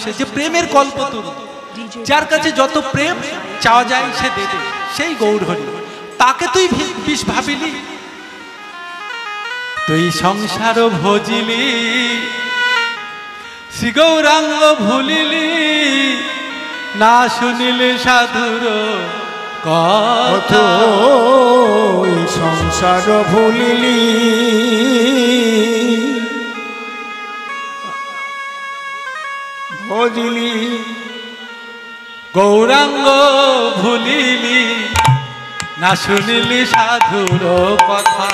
সে যে প্রেমের কল্পতরু, যার কাছে যত প্রেম চাওয়া যায় সে দেবে, সেই গৌর হরি। তাকে তুই বিষ ভাবিলি, তুই সংসার ভজিলি, শ্রী গৌরাঙ্গ ভুলিলি, না শুনিলে সাধুর কথা। সংসার ভুলিলি, ভজিলি, গৌরাঙ্গ ভুলিলি, না শুনিলি সাধুর কথা।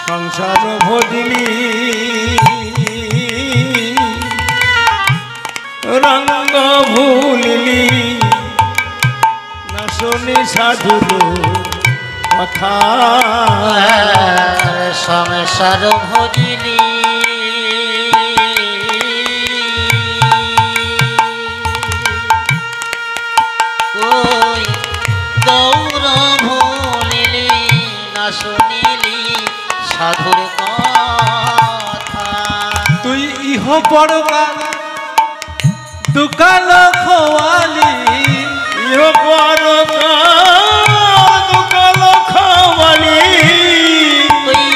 সংসার ভজিলি, রঙ্গ ভুলিলি, না শুনি সাধুর কথা। সংসার ভজিলি, ওই গৌর ভুলিলি, না শুনিলি সাধুর কথা। তুই ইহ পরকাল দুকাল খোয়ালি, ইহ পরকাল দুকাল খোয়ালি,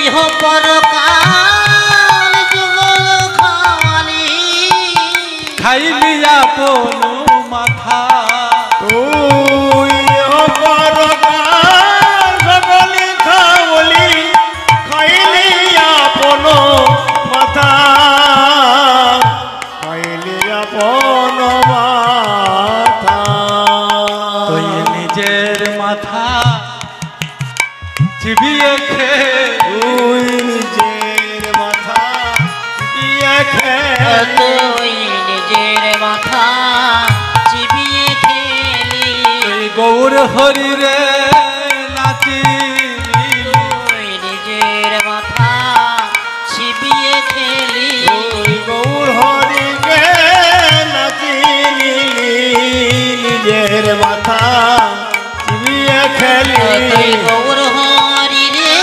ইহ পরকাল যুগল খাওয়ালি, খাইলি আপন মাথা। তুই ইহ পরকাল সকলি খাওয়ালি, খাইলি আপন মাথা, খাইলি আপন মাথা। তুই নিজের মাথা চিবিয়ে খে, তুই নিজের মাথা দিয়ে তুই নিজের মাথা চিবিয়ে খেলি, তুই গৌর হরি রে নাচিলি, তুই নিজের মাথা চিবিয়ে খেলি, তুই গৌর হরিকে নাচিলি, নিজের মাথা চিবিয়ে খেলি, তুই গৌর হরি রে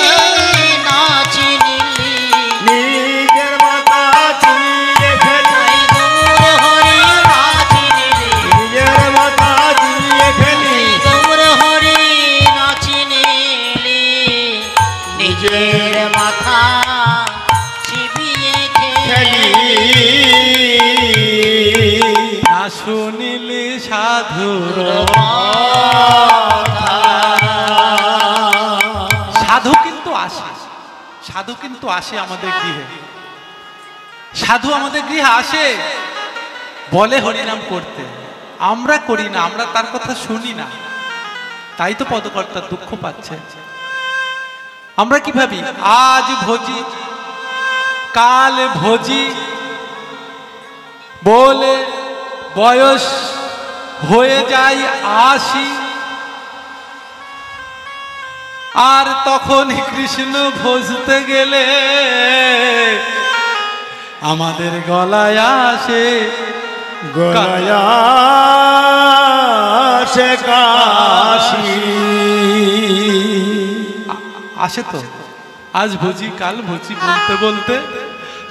নাচি নিলি, নিজের মাথা চিবিয়ে খেলি, তুই গৌর হরি নাচি নিলি, নিজের মাথা চিবিয়ে খেলি, তুই গৌর হরি নাচি নিলি, নিজের মাথা চিবিয়ে খেলি। না শুনিলি সাধুর। সাধু কিন্তু আসে, সাধু কিন্তু আসে আমাদের গৃহে, সাধু আমাদের গৃহে আসে, বলে হরিনাম করতে, আমরা করি না, আমরা তার কথা শুনি না, তাই তো পদকর্তার দুঃখ পাচ্ছে। আমরা কি ভাবি, আজ ভোজি কাল ভোজি বলে বয়স হয়ে যায় ৮০, আর তখন কৃষ্ণ ভজতে গেলে আমাদের গলায় আসে, গলায় আসে কাশি। আসে তো, আজ ভোজি কাল ভোজি বলতে বলতে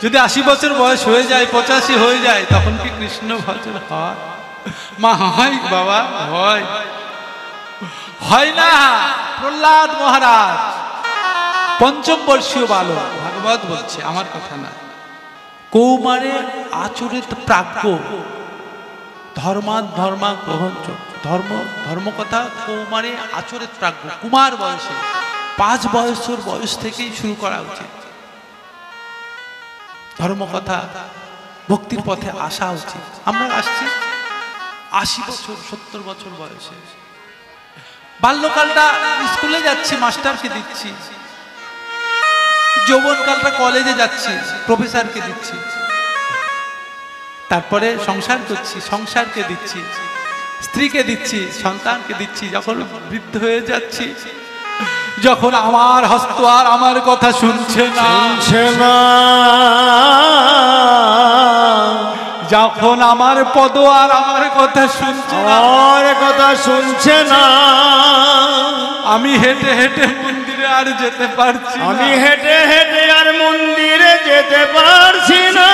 যদি ৮০ বছর বয়স হয়ে যায়, ৮৫ হয়ে যায়, তখন কি কৃষ্ণ ভজন হয়? মা হয় বাবা, হয় হয় না? প্রহ্লাদ মহারাজ পঞ্চম বর্ষীয় বালক, ভাগবত বলছে, আমার কথা না, কৌমারে আচরিত প্রাজ্ঞ, ধর্মা গ্রহণ, ধর্ম কথা কৌমারে আচরিত প্রাজ্ঞ, কুমার বয়সে ৫ বছর বয়স থেকেই শুরু করা উচিত। ধর্মকথা ভক্তির পথে আসা উচিত। আমরা আসছি ৮০ বছর ৭০ বছর বয়সে, বাল্যকালটা স্কুলে যাচ্ছি, মাস্টারকে দিচ্ছি, যৌবনকালটা কলেজে যাচ্ছি, প্রফেসরকে দিচ্ছি, তারপরে সংসার করছি, সংসারকে দিচ্ছি, স্ত্রীকে দিচ্ছি, সন্তানকে দিচ্ছি। যখন বৃদ্ধ হয়ে যাচ্ছি, যখন আমার হস্ত আর আমার কথা শুনছে না, যখন আমার পদ আর আমার কথা শুনছে না, আমার কথা শুনছে না, আমি হেঁটে হেঁটে মন্দিরে আর যেতে পারছি না, আমি হেঁটে হেঁটে আর যেতে পারছি না,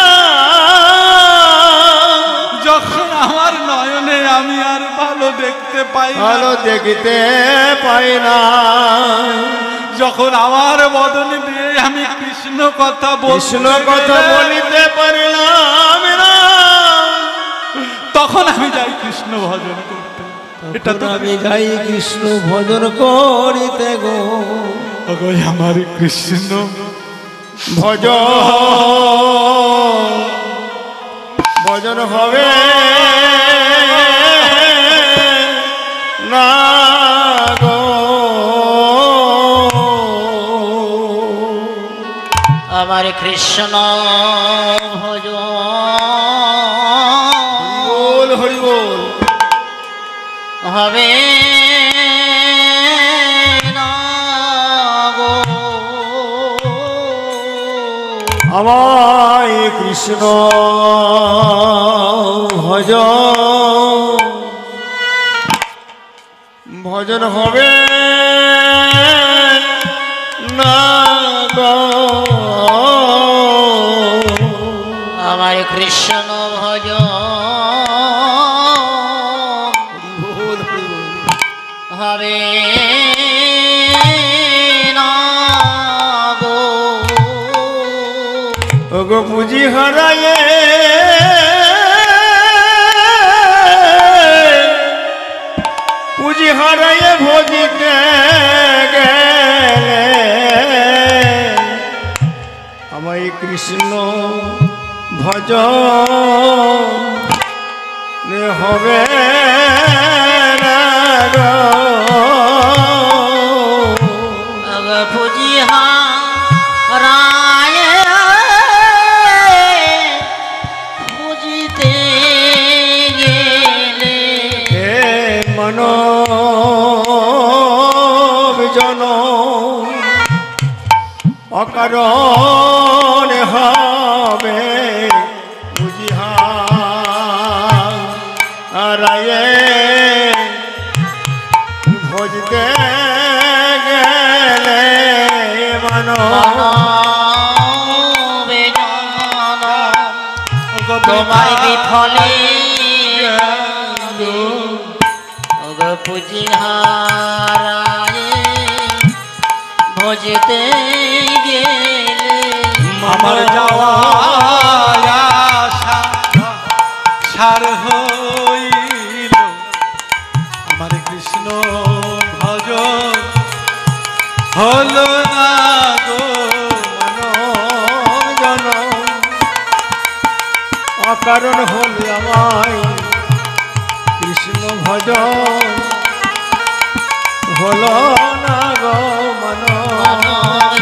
যখন আমার নয়নে আমি আর ভালো দেখতে পাই না, ভালো দেখতে পাই না, যখন আমার বদনে দিয়ে আমি কৃষ্ণ কথা কৃষ্ণ কথা বলিতে পারিলাম না, তখন আমি যাই কৃষ্ণ ভজন করতে। এটা তো আমি যাই কৃষ্ণ ভজন করিতে গো। ওগো আমার কৃষ্ণ ভজন ভজন হবে না গো। আমার কৃষ্ণ ভজন বল হরি বল হবে না গো। আমায় কৃষ্ণ ভজন ভজন হবে না গো। আমার কৃষ্ণ ভজন হবে না গো। ওগো পুঁজি হারায়ে পুঁজি হারায়ে ভজিতে গেলে আমায় কৃষ্ণ ভজন হবে না গো। পুজি হারায় বুঝিতে গেলে হে মানবজন অকারণ হবে বুঝি হারায়ে ভজতে গেলে তোমায় বিফলে পুজি হারায় ভজতে গেলে আমার যাওয়া আশা সার হইল, আমার কৃষ্ণ ভজন হলো না গো। জন অকারণ হলে আমায় কৃষ্ণ ভজন হলো না গো।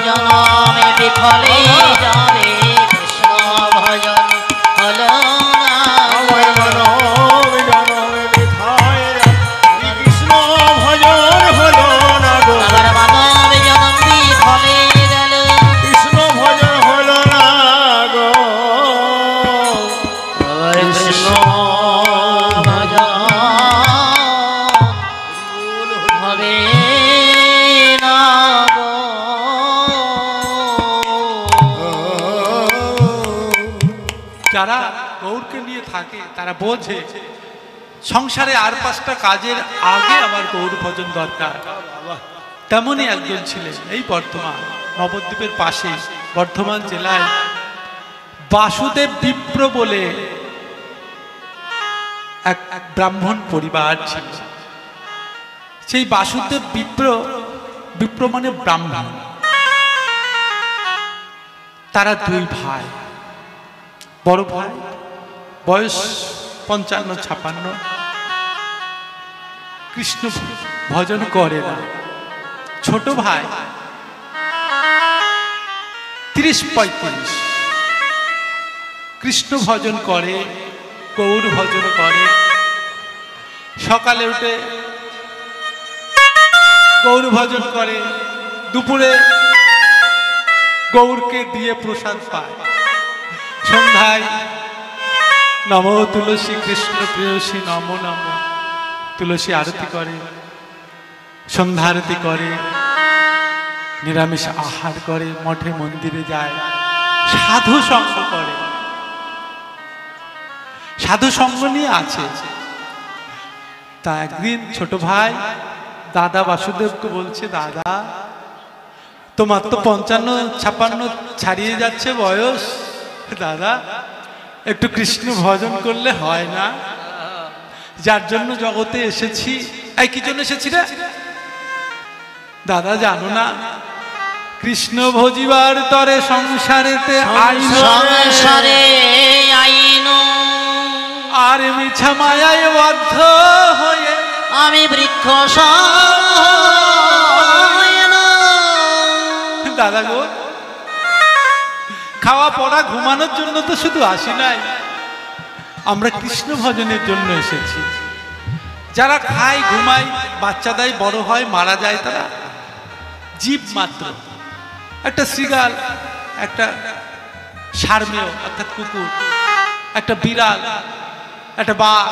জনমে বিফলে যাবে কৃষ্ণ ভজন হলো না। আমার মানব জনমে বৃথায় কৃষ্ণ ভজন হলো না গো। আমার মানব জনম বিফলে গেল কৃষ্ণ ভজন হলো না গো। কৃষ্ণ ভজন হবে না গো। যারা গৌরকে নিয়ে থাকে তারা বোঝে সংসারে আর 5টা কাজের আগে আমার গৌর ভজন দরকার। তেমনই একজন ছিলেন এই বর্ধমান নবদ্বীপের পাশে বর্ধমান জেলায় বাসুদেব বিপ্র বলে এক ব্রাহ্মণ পরিবার ছিল। সেই বাসুদেব বিপ্র মানে ব্রাহ্মণ। তারা 2 ভাই। বড় ভাই বয়স 55-56, কৃষ্ণ ভজন করে না। ছোট ভাই 30-35, কৃষ্ণ ভজন করে, গৌর ভজন করে। সকালে উঠে গৌর ভজন করে, দুপুরে গৌরকে দিয়ে প্রসাদ পায়, সন্ধ্যায় নমো তুলসী কৃষ্ণ প্রেয়সী নমো নমো তুলসী আরতি করে, সন্ধ্যা আরতি করে, নিরামিষ আহার করে, মঠে মন্দিরে যায়, সাধু সঙ্গ করে, সাধু সঙ্গ নিয়ে আছে। তা একদিন ছোট ভাই দাদা বাসুদেবকে বলছে, দাদা তোমার তো 55-56 ছাড়িয়ে যাচ্ছে বয়স, দাদা একটু কৃষ্ণ ভজন করলে হয় না? যার জন্য জগতে এসেছি। এই কি জন্য এসেছি রে দাদা জানো না? কৃষ্ণ ভজিবার তরে সংসারেতে আইন, সংসারে আইন আর মিছা মায়ায় বদ্ধ হয়ে আমি বৃক্ষ দাদা গো, খাওয়া পড়া ঘুমানোর জন্য তো শুধু আসি নাই, আমরা কৃষ্ণ ভজনের জন্য এসেছি। যারা খায় ঘুমায়, বাচ্চা দেয়, বড় হয়, মারা যায়, তারা জীব মাত্র। একটা শৃগাল, একটা সারমেয় অর্থাৎ কুকুর, একটা বিড়াল, একটা বাঘ,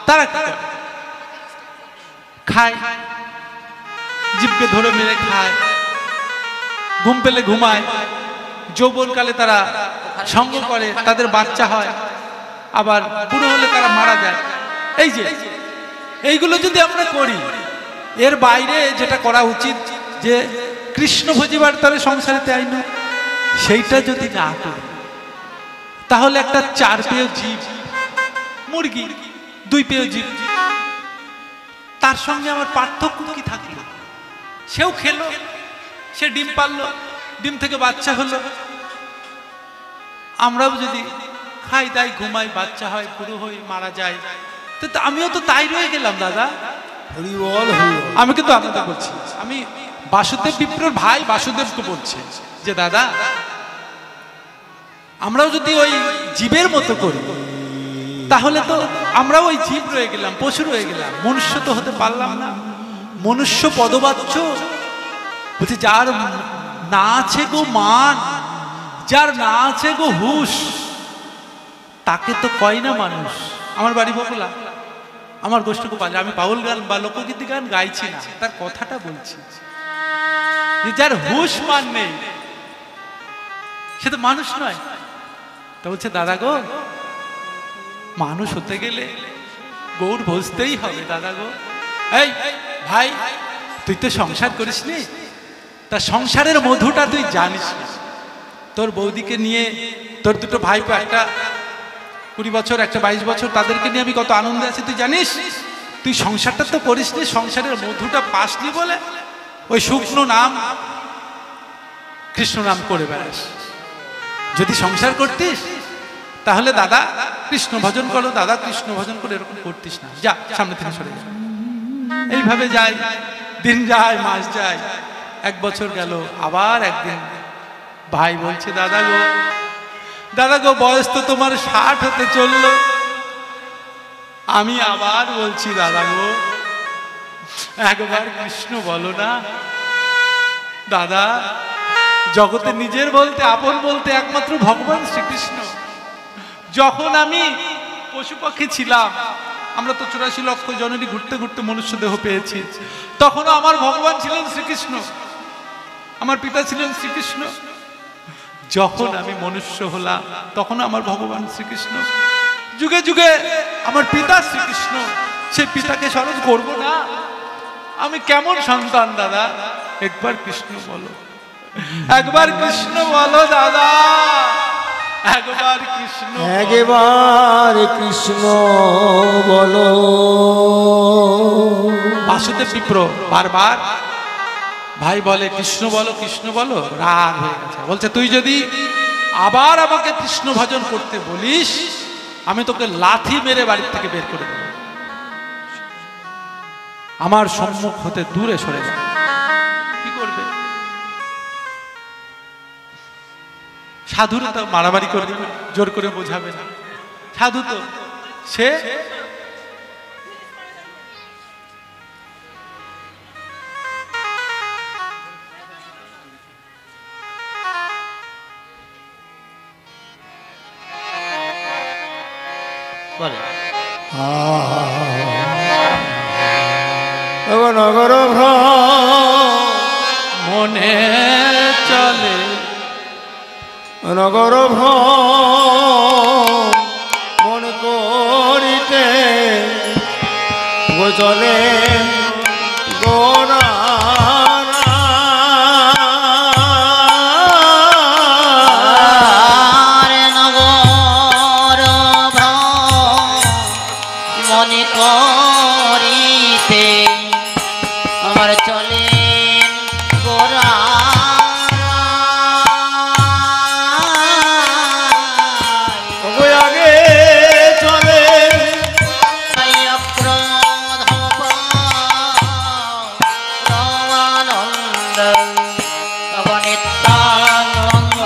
তারা কি করে? খায়, জীবকে ধরে মেরে খায়, ঘুম পেলে ঘুমায়, যৌবনকালে তারা সঙ্গ করে, তাদের বাচ্চা হয়, আবার বুড়ো হলে তারা মারা যায়। এই যে এইগুলো যদি আমরা করি, এর বাইরে যেটা করা উচিত যে কৃষ্ণ ভজিবার তরে সংসারেতে আইন, সেইটা যদি না করি, তাহলে একটা 4 পেয় জীব, মুরগি 2 পেয় জীব, তার সঙ্গে আমার পার্থক্য কি থাকলো? সেও খেলো, সে ডিম পারলো, ডিম থেকে বাচ্চা হলো। আমরাও যদি খাই দাই, ঘুমাই, বাচ্চা হয়, বুড়ো হই, মারা যায়, তো আমিও তো তাই রয়ে গেলাম দাদা। আমি কিন্তু আপনাকে বলছি, আমি বাসুদেব বিপ্রর ভাই বাসুদেবকে বলছি যে দাদা, আমরাও যদি ওই জীবের মতো করি, তাহলে তো আমরাও ওই জীব রয়ে গেলাম, পশু রয়ে গেলাম, মনুষ্য তো হতে পারলাম না। মনুষ্য পদবাচ্য বলছে, যার না আছে গো মান, যার না আছে গো হুশ, তাকে তো কয় না মানুষ। আমার বাড়ি বকুলা, আমার গোষ্ঠ গোপাল, আমি বাউল গান বা লোকগীতি গান গাইছি না, তার কথাটা বলছি। যার হুশ মান নেই, সে তো মানুষ নয়। তা বলছে, দাদা গো, মানুষ হতে গেলে গৌর ভজতেই হবে দাদা গো। এই ভাই, তুই তো সংসার করিস নি, তা সংসারের মধুটা তুই জানিস না। তোর বৌদিকে নিয়ে, তোর 2টো ভাইপো, একটা 20 বছর, একটা 22 বছর, তাদেরকে নিয়ে আমি কত আনন্দে আছি তুই জানিস? তুই সংসারটা তো করিস নি, সংসারের মধুটা পাসনি বলে ওই শুকনো নাম, কৃষ্ণ নাম করে বেড়াস। যদি সংসার করতিস, তাহলে দাদা কৃষ্ণ ভজন করো, দাদা কৃষ্ণ ভজন করে, এরকম করতিস না। যা সামনে থেকে সরে যা। এইভাবে যায়, দিন যায়, মাস যায়, 1 বছর গেল। আবার একদিন ভাই বলছে, দাদা গো, দাদা গো, বয়স তো তোমার 60 হতে চললো। আমি আবার বলছি, দাদা গো, একবার কৃষ্ণ বলো না। দাদা, জগতে নিজের বলতে, আপন বলতে একমাত্র ভগবান শ্রীকৃষ্ণ। যখন আমি পশু পাখি ছিলাম, আমরা তো 84 লক্ষ জনেরই ঘুরতে ঘুরতে মনুষ্য দেহ পেয়েছি, তখনও আমার ভগবান ছিলেন শ্রীকৃষ্ণ, আমার পিতা ছিলেন শ্রীকৃষ্ণ। যখন আমি মনুষ্য হলাম, তখন আমার ভগবান শ্রীকৃষ্ণ। যুগে যুগে আমার পিতা শ্রীকৃষ্ণ, সেই পিতাকে স্মরণ করব না? আমি কেমন সন্তান দাদা? একবার কৃষ্ণ বলো, একবার কৃষ্ণ বলো দাদা, একবার কৃষ্ণ, একবার কৃষ্ণ বলো। বাসুদেব বিপ্র বারবার ভাই বলে, কৃষ্ণ বলো, কৃষ্ণ বলো, রাগ হয়ে গেছে। বলছে, তুই যদি আবার আমাকে কৃষ্ণ ভজন করতে বলিস, আমি তোকে লাথি মেরে বাড়ির থেকে বের করে দেব। আমার সম্মুখ হতে দূরে সরে যা। কি করবে? সাধুরা তো মারামারি করবে, জোর করে বোঝাবে না। সাধু তো সে বলে, নগর মনে চলে নগর মন করিতে গোচলে গোরা মনে করিতে আমার চলে গোরা আগে চলে রমানন্দ নিত্যানন্দ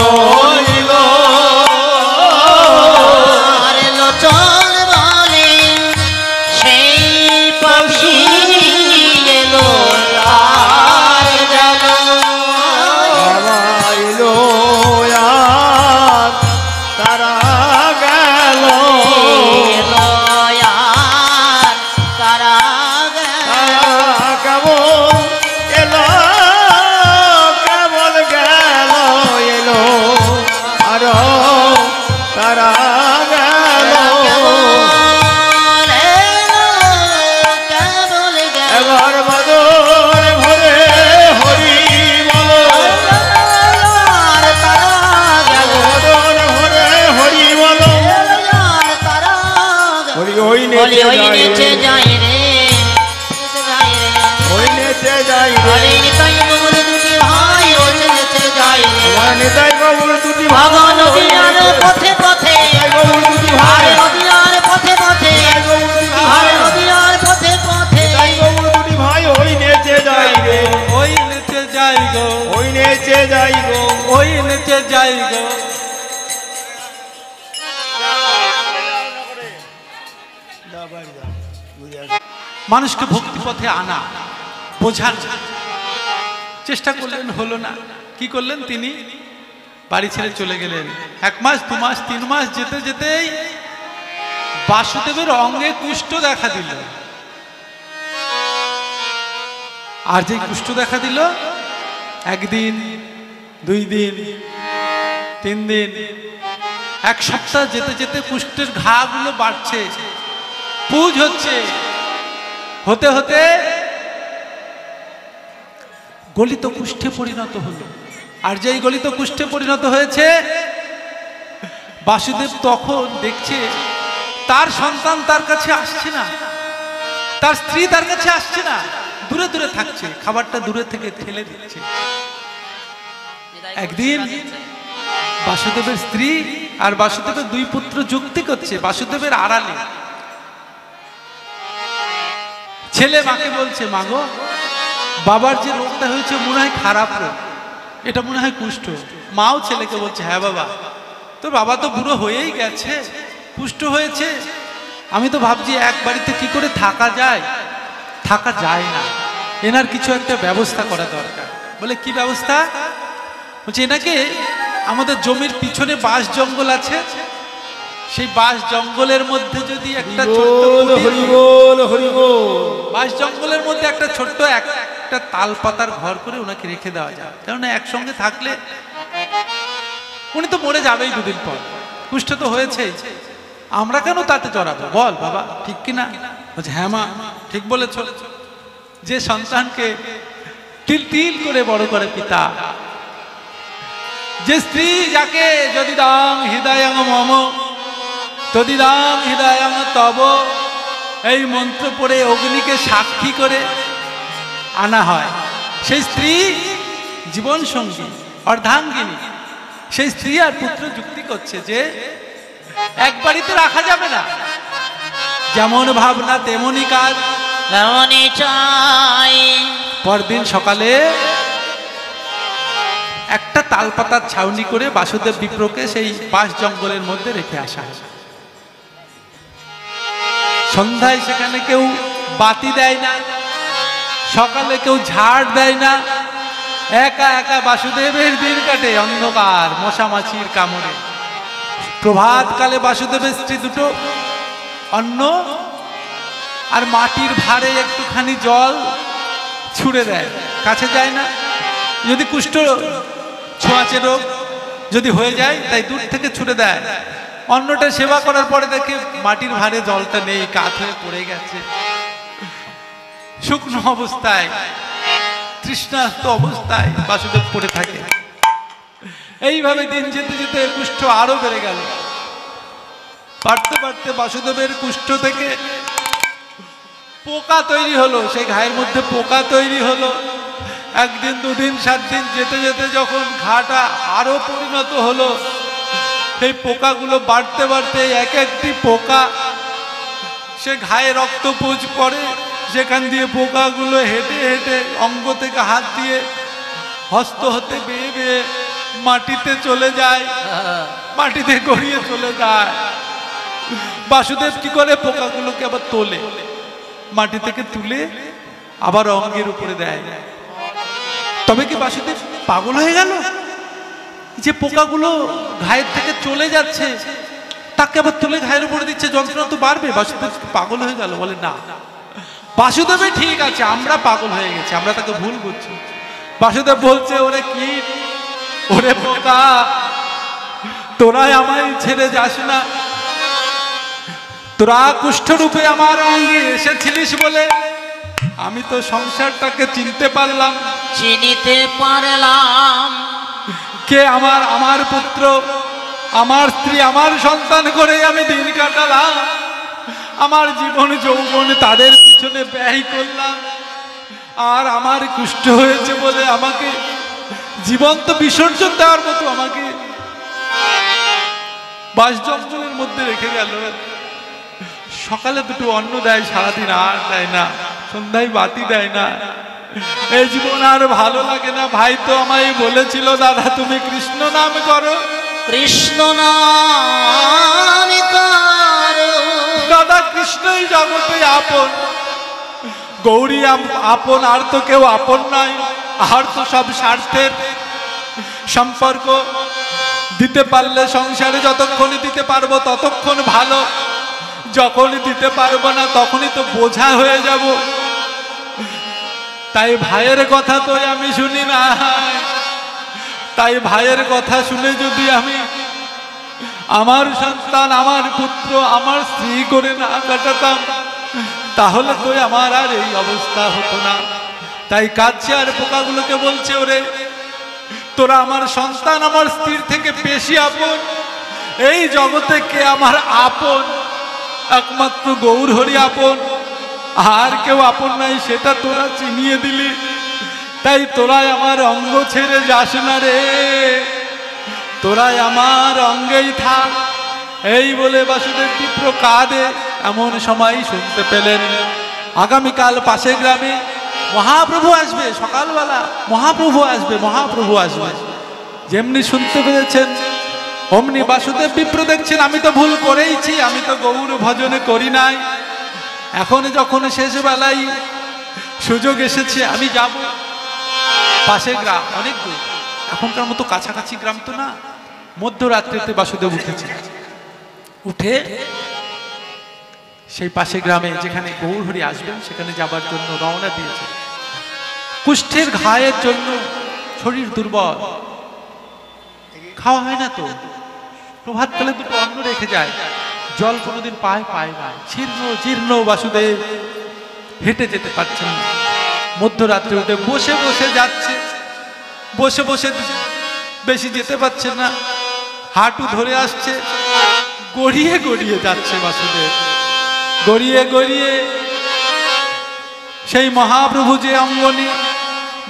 হইল লোচন বলে সেই পাখি এলো আর গেল আইল আর তারা গেল আর তারা কেমন এলো কেমন গেল এলো আর তারা গেল এবার বাদর ভরে হরি বলো বাদর ভরে হরি বলো হরি ওই নেচে যাই রে ওই নেচে যাই আরে নিতাই বাবুর দুটি ভাই ওই নেচে যাই রে নিতাই বাবুর দুটি ভাগো নদীর পথে পথে বাবুর দুটি ভাই নদীর পথে পথে নদীর পথে পথে বাবুর দুটি ভাই ওই নেচে যাই রে ওই নেচে যাই গো, ওই নেচে যাই গো ওই নেচে যাই গো। মানুষকে ভক্তি পথে আনা, বোঝার চেষ্টা করলেন, হলো না। কি করলেন তিনি? বাড়ি ছেড়ে চলে গেলেন। 1 মাস 2 মাস 3 মাস যেতে যেতেই বাসুদেবের অঙ্গে কুষ্ঠ দেখা দিল। আর যে কুষ্ঠ দেখা দিল, 1 দিন 2 দিন 3 দিন 1 সপ্তাহ যেতে যেতে কুষ্ঠের ঘাগুলো বাড়ছে, পুজ হচ্ছে, হতে হতে গলিত কুষ্ঠে পরিণত হলো। আর যেই গলিত কুষ্ঠে পরিণত হয়েছে, বাসুদেব তখন দেখছে তার সন্তান তার কাছে আসছে না, তার স্ত্রী তার কাছে আসছে না, দূরে দূরে থাকছে, খাবারটা দূরে থেকে ঠেলে দিচ্ছে। একদিন বাসুদেবের স্ত্রী আর বাসুদেবের 2 পুত্র যুক্তি করছে বাসুদেবের আড়ালে। ছেলে মাকে বলছে, মাগো বাবার যে রোগটা হয়েছে মনে হয় খারাপ রোগ, এটা মনে হয় কুষ্ঠ। মাও ছেলেকে বলছে, হ্যাঁ বাবা, তোর বাবা তো বুড়ো হয়েই গেছে, কুষ্ঠ হয়েছে। আমি তো ভাবছি এক বাড়িতে কি করে থাকা যায়, থাকা যায় না, এনার কিছু একটা ব্যবস্থা করা দরকার। বলে কি ব্যবস্থা? বলছে এনাকে আমাদের জমির পিছনে বাঁশ জঙ্গল আছে, সেই বাঁশ জঙ্গলের মধ্যে যদি একটা ছোট্ট বল কুটির, হরি বল হরি বল। বাঁশ জঙ্গলের মধ্যে একটা ছোট্ট একটা তাল পাতার ঘর করে ওনাকে রেখে দেওয়া যায়, কেননা একসঙ্গে থাকলে উনি তো মরে যাবেই দুদিন পর, কুষ্ঠ তো হয়েছে, আমরা কেন তাতে চড়াবো বল বাবা, ঠিক কিনা? বলছে হ্যাঁ মা ঠিক বলেছ। যে সন্তানকে তিল তিল করে বড় করে পিতা, যে স্ত্রী যাকে যদি দাং হৃদয়ং মম তদিদাং হৃদয়ং তব, এই মন্ত্র পড়ে অগ্নিকে সাক্ষী করে আনা হয়, সেই স্ত্রী জীবন সঙ্গী অর্ধাঙ্গিনী, সেই স্ত্রী আর পুত্র যুক্তি করছে যে এক বাড়িতে রাখা যাবে না, যেমন ভাবনা তেমনই কাজ, তেমনই চাই। পরদিন সকালে একটা তালপাতার ছাউনি করে বাসুদেব বিপ্রকে সেই বাঁশ জঙ্গলের মধ্যে রেখে আসা হয়। সন্ধ্যায় সেখানে কেউ বাতি দেয় না, সকালে কেউ ঝাড় দেয় না, একা একা বাসুদেবের দিন কাটে অন্ধকার মশামাছির কামড়ে। প্রভাতকালে বাসুদেবের স্ত্রী দুটো অন্ন আর মাটির ভারে একটুখানি জল ছুঁড়ে দেয়, কাছে যায় না, যদি কুষ্ঠ ছোঁয়াচে রোগ যদি হয়ে যায় তাই দূর থেকে ছুঁড়ে দেয়। অন্নটা সেবা করার পরে দেখে মাটির ভারে জলটা নেই, কাত হয়ে পড়ে গেছে, শুকনো অবস্থায় তৃষ্ণার্ত অবস্থায় বাসুদেব পড়ে থাকে। এইভাবে দিন যেতে যেতে কুষ্ঠ আরো বেড়ে গেল, বাড়তে বাড়তে বাসুদেবের কুষ্ঠ থেকে পোকা তৈরি হলো, সেই ঘায়ের মধ্যে পোকা তৈরি হলো। একদিন দুদিন 7 দিন যেতে যেতে যখন ঘাটা আরো পরিণত হলো, সেই পোকাগুলো বাড়তে বাড়তে এক একটি পোকা সে ঘায়ে রক্তপুঁজ পড়ে, সেখান দিয়ে পোকাগুলো হেঁটে হেঁটে অঙ্গ থেকে হাত দিয়ে হস্ত হতে বেয়ে বেয়ে মাটিতে চলে যায়, মাটিতে গড়িয়ে চলে যায়। বাসুদেব কি করে পোকাগুলোকে আবার তোলে, মাটি থেকে তুলে আবার অঙ্গের উপরে দেয়। তবে কি বাসুদেব পাগল হয়ে গেল যে পোকাগুলো ঘায়ের থেকে চলে যাচ্ছে তাকে আবার তুলে ঘায়ের উপরে দিচ্ছে, যন্ত্রণা তো বাড়বে? বাসুদেব পাগল হয়ে গেল? বলে না, বাসুদেবে ঠিক আছে, আমরা পাগল হয়ে গেছি, আমরা তাকে ভুল করছি। বাসুদেব বলছে ওরে কি, ওরে পোকা, তোরাই আমায় ছেড়ে যাস না, তোরা কুষ্ঠরূপে আমার অঙ্গে এসেছিলিস বলে আমি তো সংসারটাকে চিনতে পারলাম, চিনিতে পারলাম। কে আমার পুত্র, আমার স্ত্রী, আমার সন্তান করে আমি দিন কাটালাম, আমার জীবন যৌবন তাদের পিছনে ব্যয় করলাম, আর আমার কুষ্ঠ হয়েছে বলে আমাকে জীবন্ত বিসর্জন দেওয়ার মতো আমাকে বাঁশ জঙ্গলের মধ্যে রেখে গেল। সকালে দুটো অন্ন দেয়, সারাদিন আর দেয় না, সন্ধ্যায় বাতি দেয় না। এই জীবন আর ভালো লাগে না। ভাই তো আমায় বলেছিল, দাদা তুমি কৃষ্ণ নাম করো, কৃষ্ণ নাম করো। দাদা কৃষ্ণই জগতে আপন, গৌরী আপন, আর তো কেউ আপন নয়, আর তো সব স্বার্থের সম্পর্ক। দিতে পারলে সংসারে যতক্ষণ দিতে পারবো ততক্ষণ ভালো, যখনই দিতে পারবো না তখনই তো বোঝা হয়ে যাব। তাই ভাইয়ের কথা তো আমি শুনি না, তাই ভাইয়ের কথা শুনে যদি আমি আমার সন্তান, আমার পুত্র, আমার স্ত্রী করে না কাটাতাম, তাহলে তো আমার আর এই অবস্থা হতো না। তাই কাঁদছে আর পোকাগুলোকে বলছে, ওরে তোরা আমার সন্তান, আমার স্ত্রীর থেকে বেশি আপন। এই জগতে কে আমার আপন? একমাত্র গৌর হরি আপন, আর কেউ আপন নাই, সেটা তোরা চিনিয়ে দিলি। তাই তোরাই আমার অঙ্গ ছেড়ে যাস না রে, তোরাই আমার অঙ্গেই থাক। এই বলে বাসুদেব বিপ্র কাঁদে। এমন সময় শুনতে পেলেন আগামীকাল পাশের গ্রামে মহাপ্রভু আসবে, সকালবেলা মহাপ্রভু আসবে, মহাপ্রভু আসবে। যেমনি শুনতে পেরেছেন অমনি বাসুদেব বিপ্র দেখছেন আমি তো ভুল করেইছি, আমি তো গৌর ভজনে করি নাই। এখন যখন শেষ বেলায় সুযোগ এসেছে আমি যাব। পাশের গ্রাম অনেক দূর, এখনকার মতো কাছাকাছি গ্রাম তো না। মধ্যরাত্রিতে বাসুদেব উঠেছে, উঠে সেই পাশে গ্রামে যেখানে গৌরহরি আসবেন সেখানে যাবার জন্য রওনা দিয়েছে। কুষ্ঠের ঘায়ের জন্য শরীর দুর্বল, খাওয়া হয় না তো, প্রভাতকালে দুটো অন্ন রেখে যায়, জল কোনোদিন পায় না, ছিন্ন জীর্ণ বাসুদেব হেঁটে যেতে পারছেন না। মধ্যরাত্রে উঠে বসে বসে যাচ্ছে, বসে বসে বেশি যেতে পারছে না, হাঁটু ধরে আসছে, গড়িয়ে গড়িয়ে যাচ্ছে বাসুদেব, গড়িয়ে গড়িয়ে সেই মহাপ্রভু যে অঙ্গনে,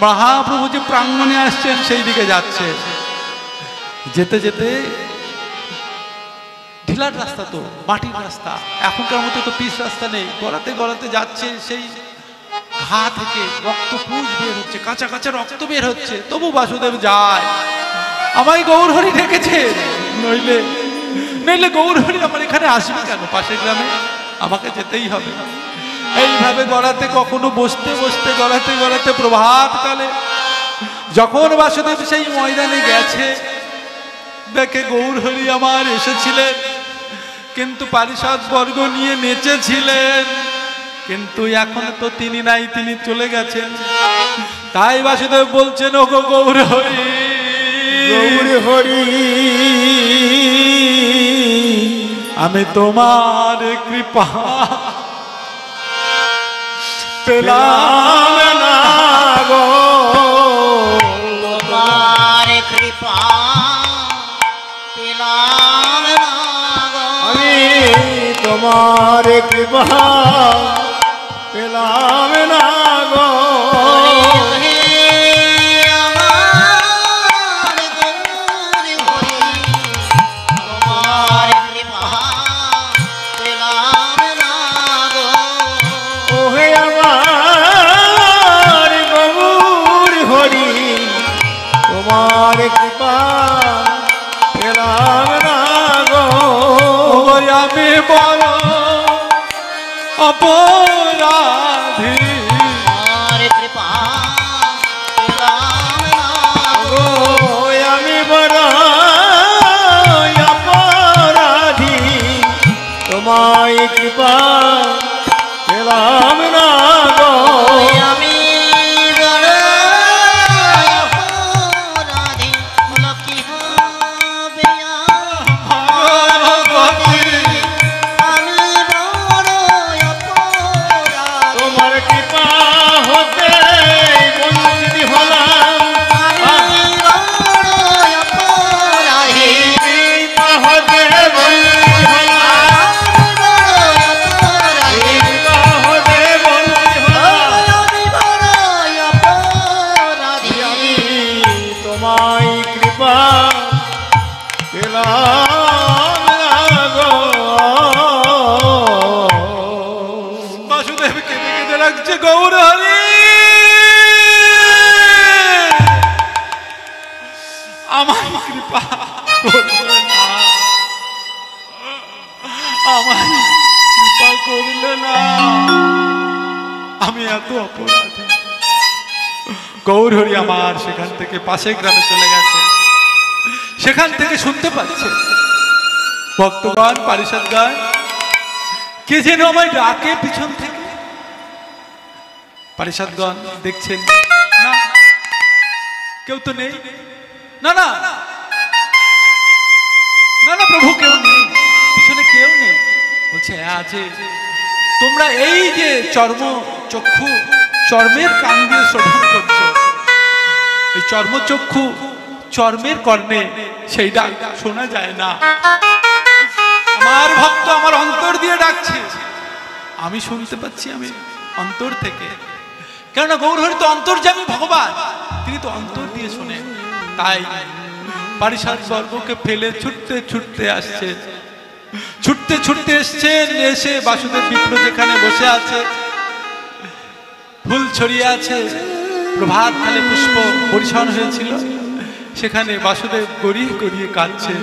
মহাপ্রভু যে প্রাঙ্গণে আসছেন সেই দিকে যাচ্ছে। যেতে যেতে ঢিলার রাস্তা তো, মাটির রাস্তা, এখনকার মতো তো পিচ রাস্তা নেই, গড়াতে গড়াতে যাচ্ছে, সেই ঘা থেকে রক্ত পুঁজ বের হচ্ছে, কাঁচা কাঁচা রক্ত বের হচ্ছে, তবু বাসুদেব যায়। আমায় গৌরহরি ডেকেছে, নইলে নইলে গৌরহরি আমার এখানে আসবে কেন? পাশের গ্রামে আমাকে যেতেই হবে। এইভাবে গড়াতে, কখনো বসতে বসতে গড়াতে গড়াতে প্রভাতকালে যখন বাসুদেব সেই ময়দানে গেছে, দেখে গৌরহরি আমার এসেছিলেন, কিন্তু পারিষদ বর্গ নিয়ে নেচেছিলেন, কিন্তু এখন তো তিনি নাই, তিনি চলে গেছেন। তাই বাসুদেব বলছেন, ওগো গৌরহরি, গৌরহরি আমি তোমার কৃপা পেলাম না গো, তোমার কৃপা পেলাম না গো, আমি তোমার কৃপা পেলাম না গো। হে আমার গৌরহরি, তোমার কৃপা পেলাম না গো, ওহে আমার গৌরহরি, তোমার কৃপা পেলাম না গো। আমি বড় অপরাধী, তোমার কৃপা পেলাম না গো, আমি বড় অপরাধী, তোমায় কৃপা পেলাম না গো। আমি বড় অপরাধী, হলো কি হবে আমি বড় অপরাধী, তোমার কৃপা হতে বঞ্চিত হলাম, আমি বড় অপরাধী, কৃপা হতে বঞ্চিত হলাম, আমি বড় অপরাধী, কৃপা হতে বঞ্চিত হলাম। আমি বড় অপরাধী, আমি তোমায় কৃপা পেলাম না গো। বাসুদেব কেঁদে কেঁদে রাখছে, গৌরহরি আমার কৃপা করলে না, আমার কৃপা করলে না, আমি এত অপরাধী। গৌরহরি আমার সেখান থেকে পাশের গ্রামে চলে গেছে, সেখান থেকে শুনতে পাচ্ছে ভক্তগণ, পারিষদগণ, কে যেন আমায় ডাকে পিছন থেকে। পারিষদগণ দেখছেন, না কেউ তো নেই, না না না না প্রভু কেউ নেই, পিছনে কেউ নেই। বলছে হ্যাঁ আছে, তোমরা এই যে চর্মচক্ষু, চর্মের কান দিয়ে শ্রবণ করছো, এই চর্মচক্ষু চর্মের কর্ণে সেই ডাক শোনা যায় না। আমার ভক্ত আমার অন্তর দিয়ে ডাকছে, আমি শুনতে পাচ্ছি, আমি অন্তর থেকে, কেননা গৌরহরি তো অন্তর্যামী ভগবান, তিনি তো অন্তর দিয়ে শোনেন। তাই পারিষদ বর্গকে ফেলে ছুটতে ছুটতে আসছে, ছুটতে ছুটতে এসছেন, এসে বাসুদেব বিপ্র যেখানে বসে আছে, ফুল ছড়িয়ে আছে, প্রভাত কালে পুষ্প পরিশন হয়েছিল, সেখানে বাসুদেব গড়িয়ে গড়িয়ে কাঁদছে।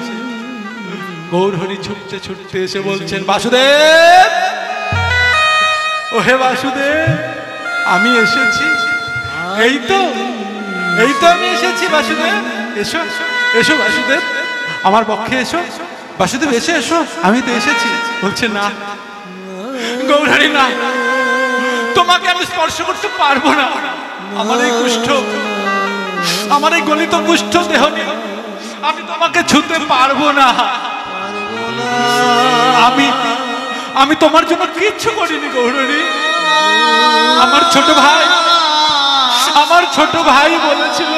গৌরহরি ছুটতে ছুটতে এসে বলছেন, বাসুদেব, ও হে বাসুদেব, আমি এসেছি, এই তো আমি এসেছি বাসুদেব, এসো এসো বাসুদেব, আমার পক্ষে এসো। বাসুদেব এসে এসো, আমি তো এসেছি। বলছে না গৌরহরি না, তোমাকে আমি স্পর্শ করতে পারবো না। আমার এই কুষ্ঠ, আমার এই গলিত কুষ্ঠ দেহ নিয়ে আমি তোমাকে ছুতে পারবো না। আমি তোমার জন্য কিচ্ছু করিনি গৌরহরি। আমার ছোট ভাই বলেছিল,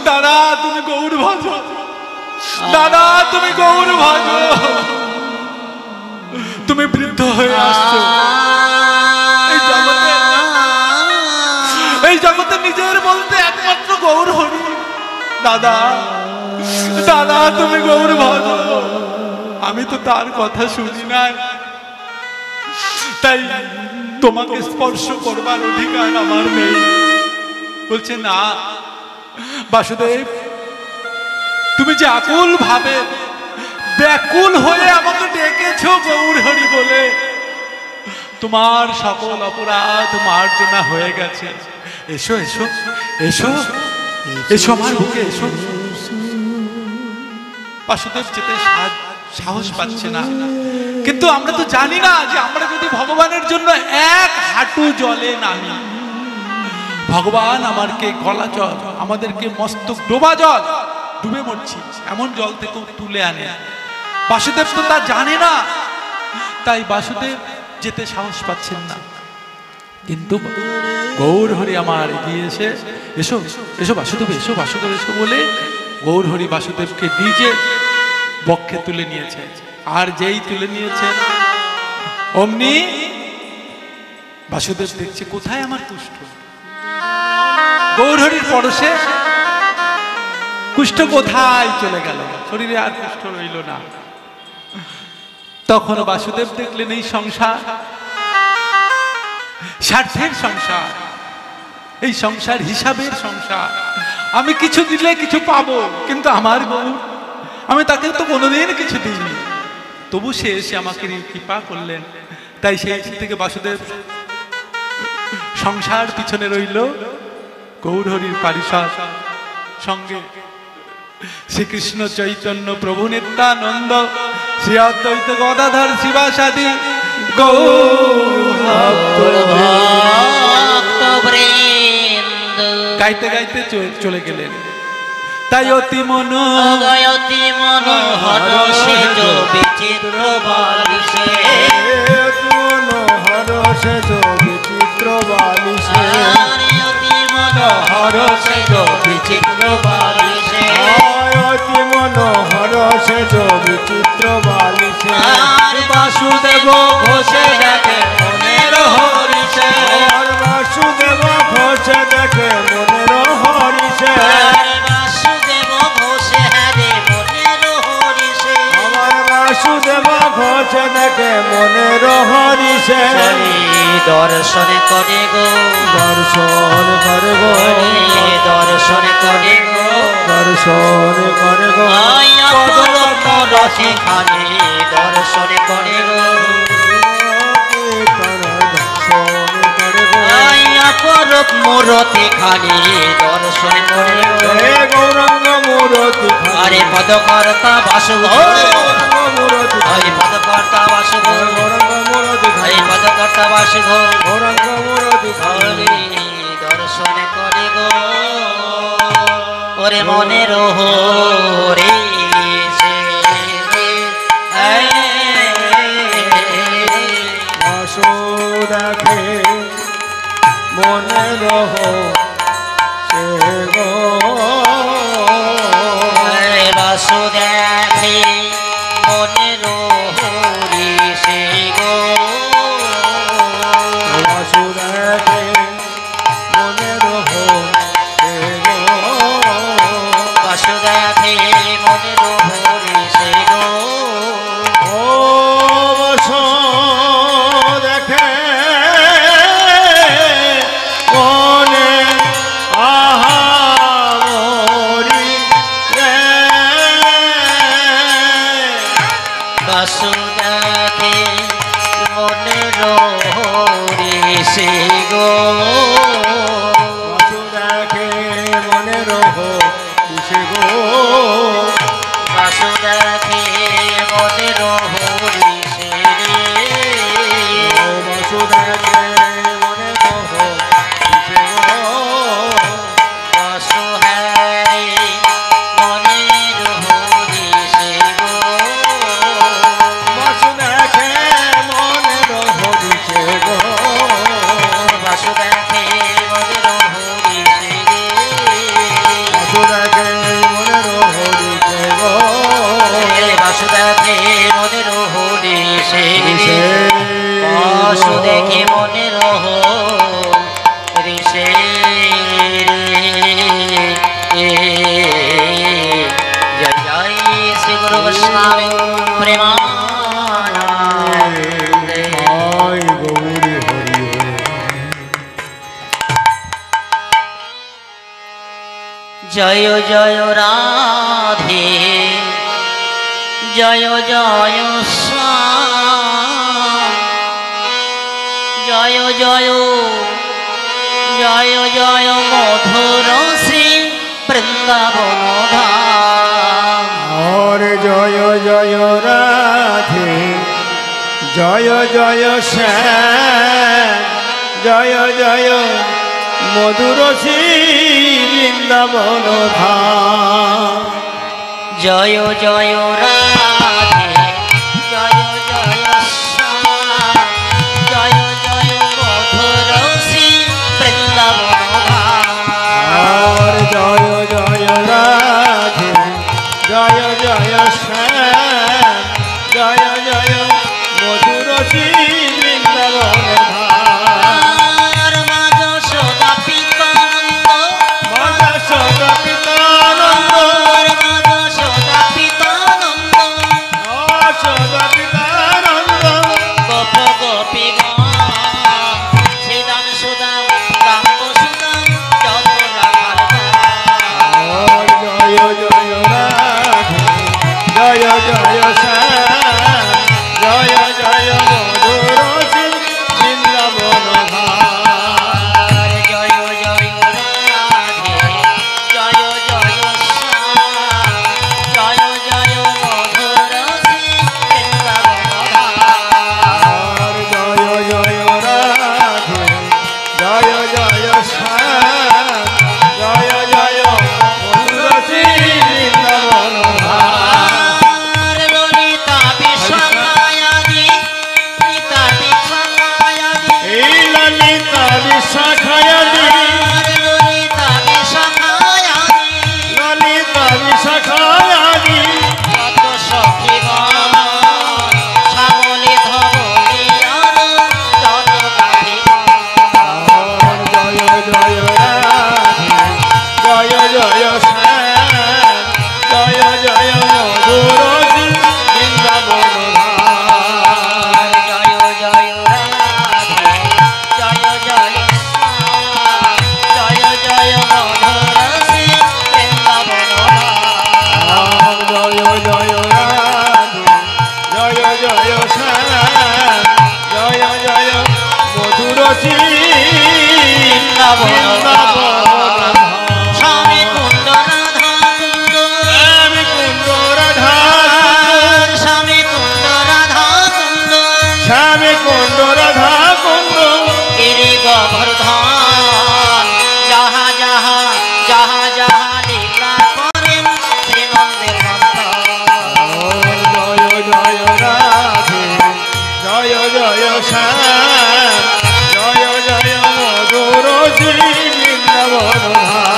দাদা তুমি গৌর ভজ, দাদা তুমি গৌর ভজ, তুমি বৃদ্ধ হয়ে আসছো, এই জগতে নিজের বলতে একমাত্র গৌরহরি। দাদা দাদা তুমি গৌর ভজ। আমি তো তার কথা শুনি নাই, তাই তোমাকে স্পর্শ করবার অধিকার আমার নেই। বলছে না বাসুদেব, তুমি যে আকুল ভাবে ব্যাকুল হয়ে আমাকে ডেকেছো গৌরহরি বলে, তোমার সকল অপরাধ মার্জনা হয়ে গেছে। এসো এসো এসো এসো আমার বুকে এসো। বাসুদেব যেতে সাহস পাচ্ছে না, কিন্তু আমরা তো জানি না যে আমরা যদি ভগবানের জন্য এক হাঁটু জলে নামি, ভগবান আমাদেরকে গলা জল, আমাদেরকে মস্তক ডোবা জল, ডুবে মরছি এমন জল থেকে তুলে আনে। বাসুদেব তো তা জানে না, তাই বাসুদেব যেতে সাহস পাচ্ছেন না। কিন্তু গৌরহরি আমার এগিয়ে এসে এসো এসো বাসুদেব এসো, বাসুদেব এসো বলে গৌরহরি বাসুদেবকে নিজে বক্ষে তুলে নিয়েছে। আর যেই তুলে নিয়েছেন অমনি বাসুদেব দেখছে কোথায় আমার কুষ্ঠ। গৌরহরির পরশে কুষ্ঠ কোথায় চলে গেল, শরীরে আর কুষ্ঠ রইল না। তখন বাসুদেব দেখলেন এই সংসার স্বার্থের সংসার, এই সংসার হিসাবের সংসার। আমি কিছু দিলে কিছু পাবো, কিন্তু আমার গৌর, আমি তাকে তো কোনোদিন কিছু দিইনি, তবু সে এসে আমাকে কৃপা করলেন। তাই সেই থেকে বাসুদেব সংসার পিছনে রইল, গৌরহরির পারিষদ সঙ্গে শ্রীকৃষ্ণ চৈতন্য প্রভু নিত্যানন্দ শ্রী অদ্বৈত গদাধর শিবাসাদি গাইতে গাইতে চলে গেলেন। তাই অতি মনোহর সেজ বিচিত্র বালিশে, বিচিত্র বালিশে, অতি মনোহর সেজ বিচিত্র বালিশে, অতি মনোহর সেজ বিচিত্র বালিশে। বাসুদেব ঘোষে দেখে মনের হরিষে, বাসুদেব ঘোষে দেখে মনের হরিষে, বাসুদেব ঘোষে হারে মনের হরিষে, আমার বাসুদেব ঘোষে দেখে মনের হরিষে। দর্শন করে গো, দর্শন করে গো, দর্শন করে গো, দর্শন করে গো, অপরূপ রসে খানে দর্শন করে গো, দর্শন করে গো, অপরূপ মূরতি খানে দর্শন করে গো। গৌরাঙ্গ মূরতি আরে পদকর্তা বাসু গৌরাঙ্গ মূরতি, হরে পদকর্তা বাসু গৌরাঙ্গ মূরতি, হরে পদকর্তা বাসু গৌরাঙ্গ মূরতি, হরে দর্শন করে গো, ওরে মনের হরে বাসু দেখে মনের সে গো, বাসু দেখে মনের হরিষে গো, বাসু দেখে মনের সে গো, বাসু দেখে মনের হরিষে গো, ও বাসু দেখে মনে আহা মরি রে, বাসু দেখে মনের হরিষে গো, বাসু দেখে মনের সে গো, বাসু দেখে মনের হরিষে রে বাসুদেবে মনের হরিষে গো বসো হ্যারে মনের হরিষে গো বাসুদেবে মনের হরিষে গো বসো দেখে মনের হরিষে রে বাসুদেবে মনের হরিষে গো বসো দেখে মনের হরিষে রে বসো দেখে মনের হরিষে রে জয় জয় শ্রী গুরু বৈষ্ণব প্রেমানন্দে জয় গৌরী হরি হরি। জয় জয় রাধে জয় জয় শ্যাম জয় জয় জয় জয় মধুর শ্রী বৃন্দাবন ধাম और जय जय राधे जय जय श्याम जय जय मधुर श्री वृंदावन धाम জয় জয় রাধে জয় জয় শ্যাম জয় জয় মধুর শ্রী বৃন্দাবন ধাম और जय जय राधे जय जय श्याम जय जय मधुर श्री वृंदावन धाम আর মা যশোদা পিতানন্দ माता सदा पितानंद আর মা যশোদা পিতানন্দ सदा पितानंद গোপ গোপীগণ শ্রীদাম সুদাম কান্ত সুদাম যত রাখার और जय जय राधे जय जय श्याम जय जय मधुर श्री वृंदावन धाम জয় জয় রাধে জয় জয় শ্যাম জয় জয় মধুর শ্রী বৃন্দাবন ধাম और जय जय राधे जय जय श्याम जय जय मधुर श्री वृंदावन धाम আর ললিতা বিশ্বকায়াদি ললিতা বিশ্বকায়াদি এই ললিতা বিশাখায়াদি আর ললিতা বিশ্বকায়াদি ললিতা বিশাখায়াদি কত সখীগণ শ্যামলী ধবলী আর যত গাভীগণ और जय जय राधे जय जय श्याम जय जय मधुर श्री वृंदावन धाम জয় জয় রাধে জয় জয় শ্যাম জয় জয় মধুর শ্রী বৃন্দাবন ধাম और जय जय राधे जय जय श्याम जय जय मधुर श्री वृंदावन धाम স্বামী কুণ্ড রাধা কুণ্ড श्याम कुंड राधा স্বামী কুণ্ড রাধা কুণ্ড श्याम कुंड राधा कुंड গিরি গোবর্ধন যাহা যাহা যাহা যাহা লীলা করেন শ্রীনন্দের और जय जय राधे जय जय श्याम जय जय मधुर श्री वृंदावन धाम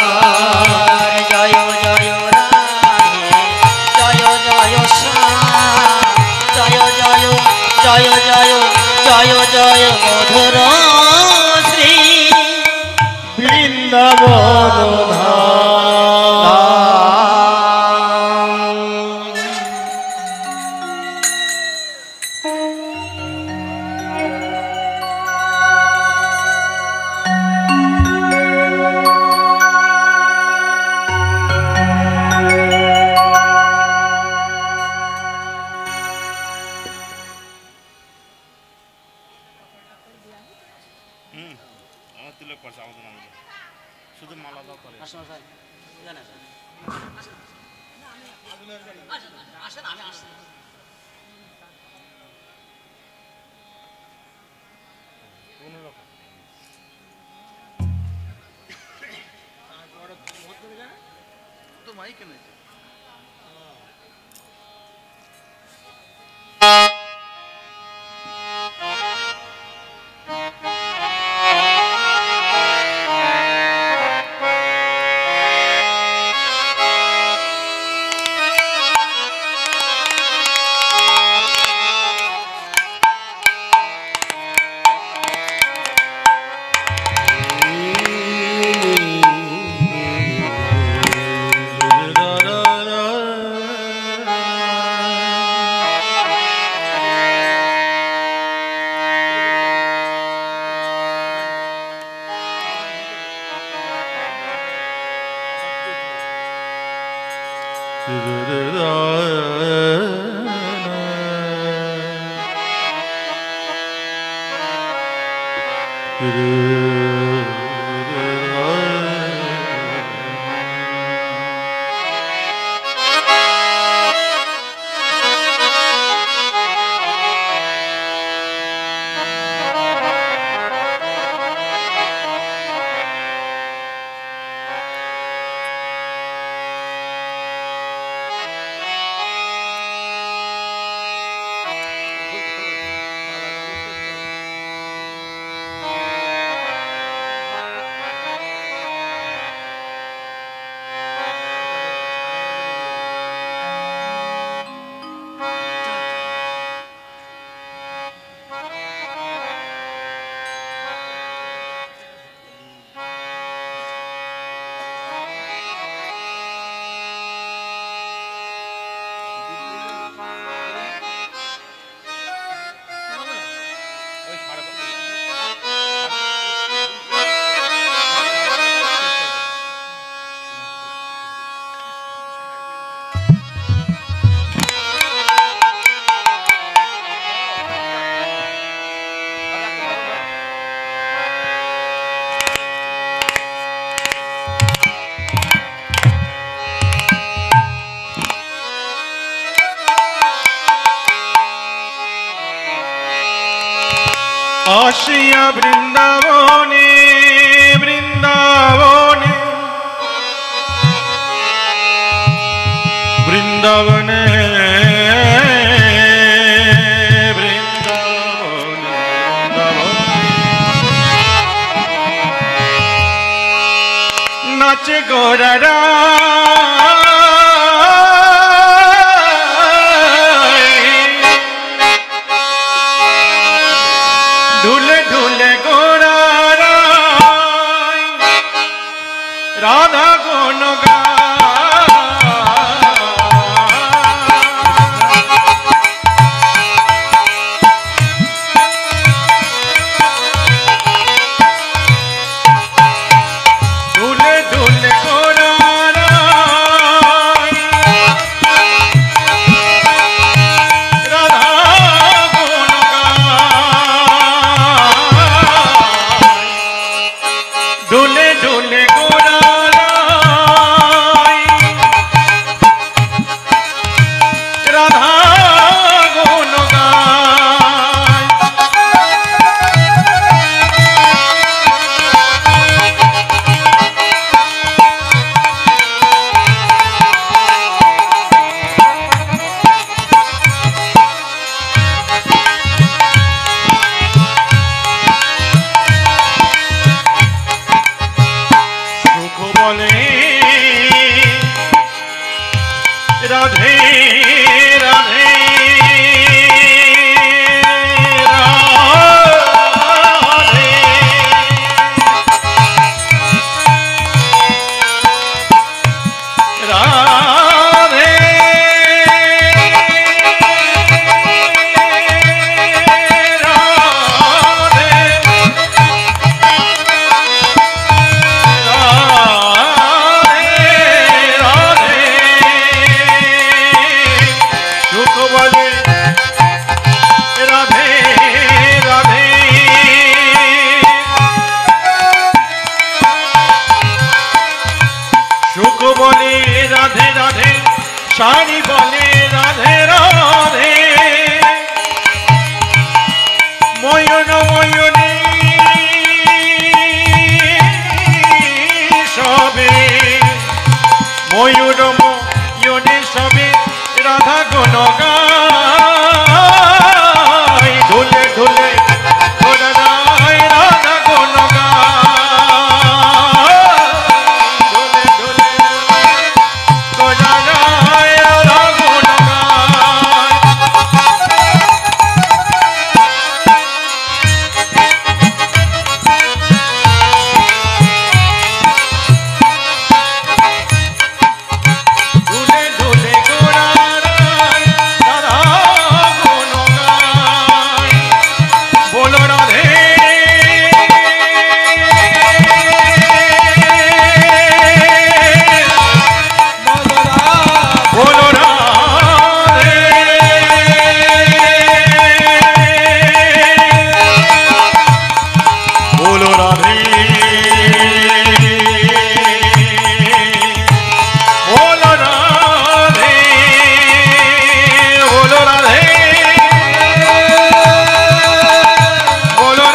জয় জয় রাধে জয় জয় শ্যাম জয় জয় জয় জয় জয় জয় মধুর শ্রী वृंदावन धाम তিলক করছে আমাদের নামে শুধু মালা দাও করে আসেন আমি আসছি তো মাইক নেই। আসিয়া বৃন্দাবনে বৃন্দাবনে বৃন্দাবনে বৃন্দাবনে নাচে গোরারা ঢুলে ঢুলে গোরারা রাধা গুণ ঢুলে ঢুলে গোরারা রাধা গুণ ঢুলে ঢুলে গোরারা রাধা গুণ গায় সুখ বলে রাধে রাধে রাধে রাধে সুখ বলে রাধে রাধে সারি বলে রাধে রাধে ময়ূর ময়ূরী গায় ঢুলে ঢুলে ঘোড়া গায় রাধা গুণ গায় ঢুলে ঢুলে ঘোড়া গায় রাধা গুণ গায় ঢুলে ঢুলে ঘোড়া গায় রাধা গুণ গায় বলো রাধে বলো রাধে বলো রাধে বলো রাধে বলো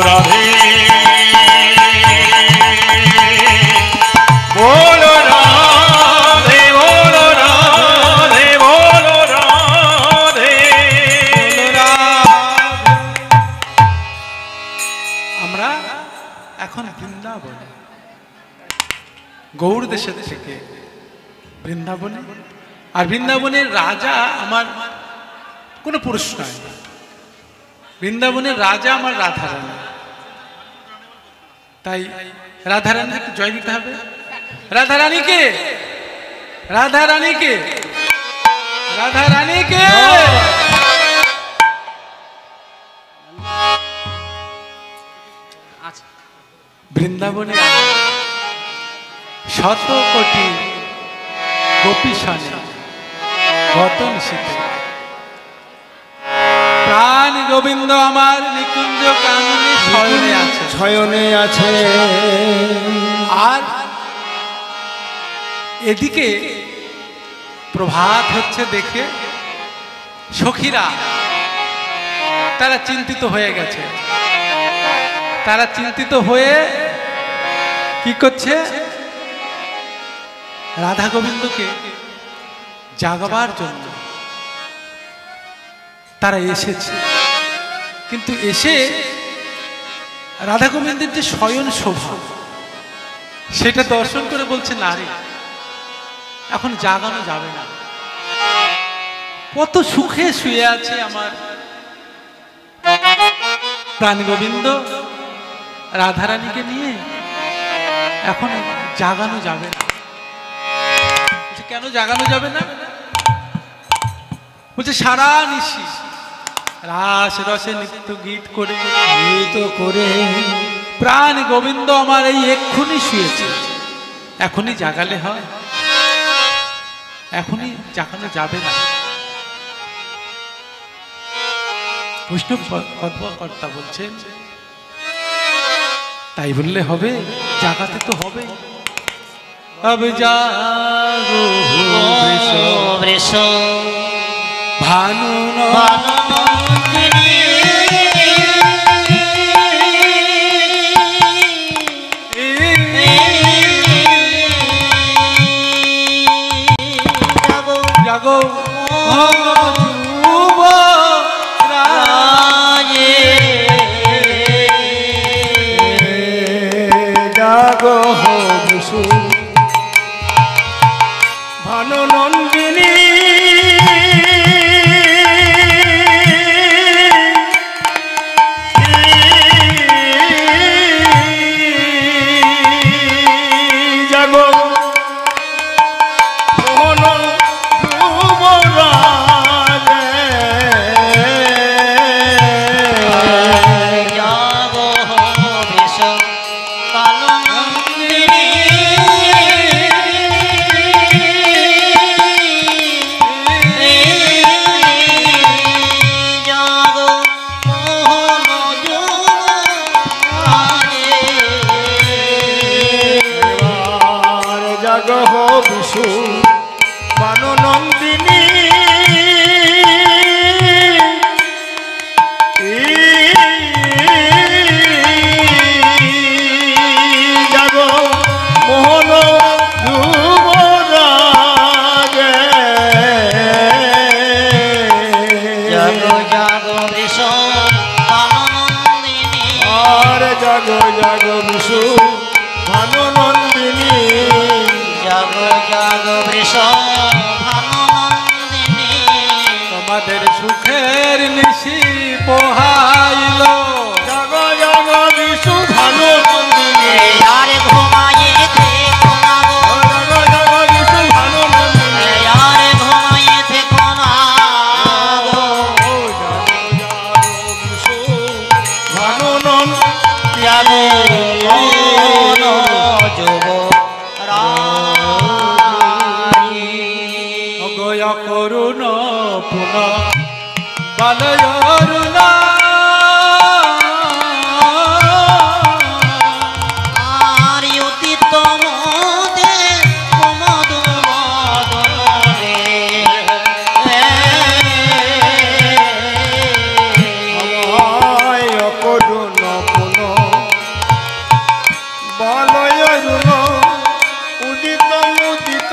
রাধে বলো বলো রাধে বলো রাধে বলো রাধে বলো রাধে আমরা এখন বৃন্দাবনে, গৌড় দেশের থেকে বৃন্দাবনে। আর বৃন্দাবনের রাজা আমার কোনো পুরুষ নয়, বৃন্দাবনের রাজা আমার রাধারানী। তাই রাধারানীকে জয় দিতে হবে। রাধারানীকে, রাধারানীকে, রাধারানীকে। বৃন্দাবনে শত কোটি গোপী সনে গতন শীতে প্রাণ গোবিন্দ আমার নিকুঞ্জ কাননে শয়নে আছে, শয়নে আছে। আর এদিকে প্রভাত হচ্ছে দেখে সখীরা তারা চিন্তিত হয়ে গেছে। তারা চিন্তিত হয়ে কি করছে? রাধা গোবিন্দকে জাগাবার জন্য তারা এসেছে। কিন্তু এসে রাধা গোবিন্দের যে শয়ন শোভা সেটা দর্শন করে বলছে না রে, এখন জাগানো যাবে না। কত সুখে শুয়ে আছে আমার প্রাণ গোবিন্দ রাধারানীকে নিয়ে, এখন জাগানো যাবে না। কেন জাগানো যাবে না? বলছে সারা নিশি রাস রসে নৃত্য গীত করে প্রাণ গোবিন্দ আমার এই এক্ষুনি শুয়েছে, এখনই জাগালে হয়? এখনই জাগানো যাবে না। বৈষ্ণব কর্তা বলছেন তাই বললে হবে? জাগাতে তো হবে। अब जागो বৃষ भानु ভানুমন্দিনী जागो যুব রাজে জাগো বিশু ভানু নন্দিনী জাগো মোহন যুবরাজে জাগো বৃষ ভানুমন্দিনী জাগো মোহন যুবরাজে জাগো বিশু ভানু নন্দিনী অরুণ যুবরাজে জাগো জাগো বৃষভানুনন্দিনী আর জাগো জাগো বিশু ভানুনন্দিনী জাগো জাগো বৃষভানুনন্দিনী তোমাদের সুখের নিশি পোহাইল জাগো জাগো বিশু ভানুনন্দিনী আর ঘুমায়ে থেকো না গো জাগো জাগো বিশু ভানুনন্দিনী আর ঘুমায়ে থেকো না গো জাগো মন যুবরানী অগয় করুণ পুন বালয় অরুণ আর অতীত মোদে কুমদ বদনে আমায় অকরুণ পুন বলয় রুণ উদিত মুদিত